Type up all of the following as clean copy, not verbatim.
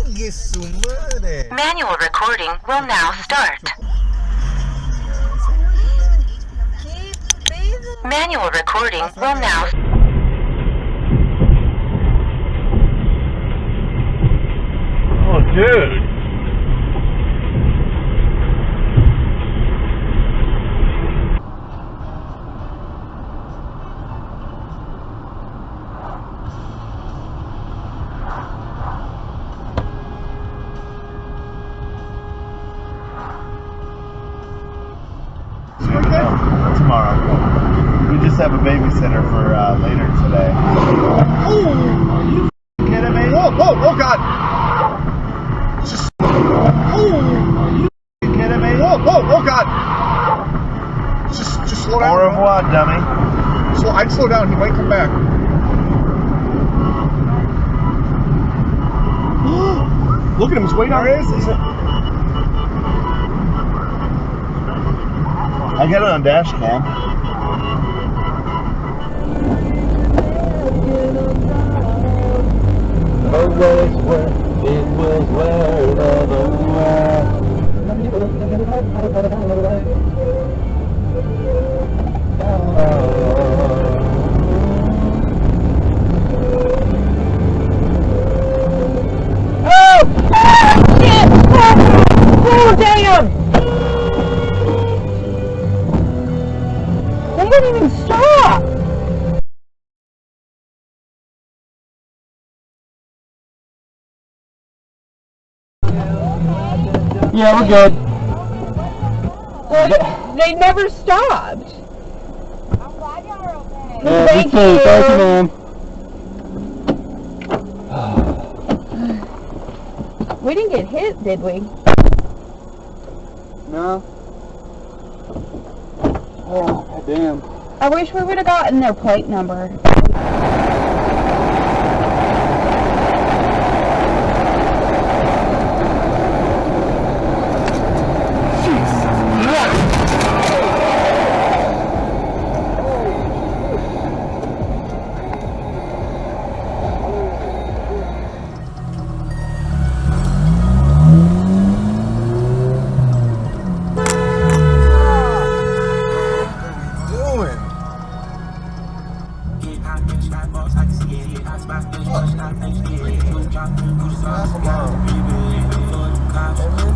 ¡Ingue su madre! Manual recording will now start. ¿Qué pedo? Manual recording will now. Oh, dude. Tomorrow. We just have a babysitter for later today. Oh, are you kidding me? Oh God! Just, are you kidding me? Oh God! Just slow down. Au revoir, dummy. I'd slow down. He might come back. Look at him. He's way down. Where is he? I got it on dash cam. Oh, damn! They didn't even stop! Yeah, we're good. They never stopped. I'm glad y'all are okay. Yeah, thank you. Thank you, ma'am. We didn't get hit, did we? No. Oh, damn. I wish we would have gotten their plate number.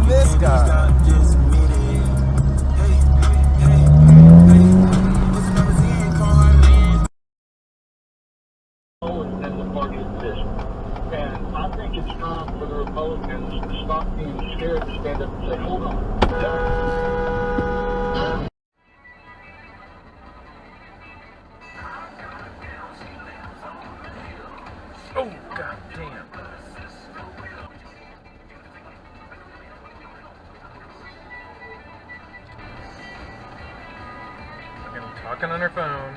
This guy. And I think it's time for the Republicans to stop being scared to stand up and say, hold on. Oh, god damn. Fucking talking on her phone.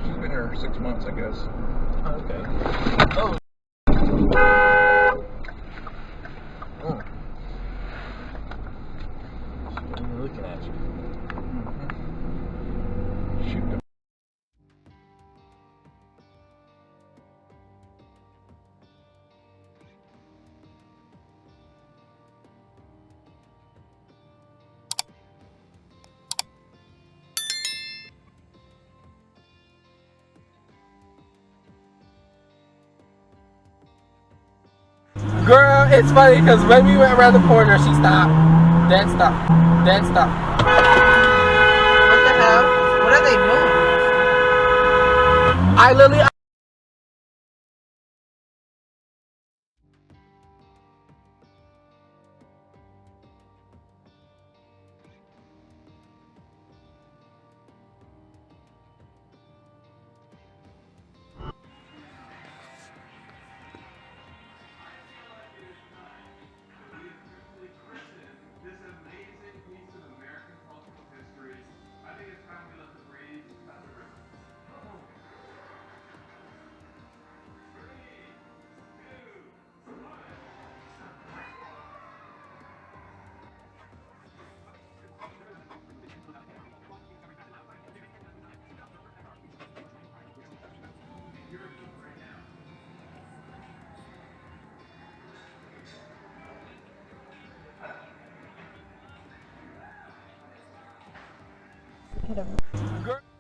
She's been here 6 months, I guess. Okay. Oh. Oh. She's even looking at you. Shoot. Girl, it's funny because when we went around the corner, she stopped. Then stopped. Then stopped. What the hell? What are they doing? I literally. Hit him. Girl.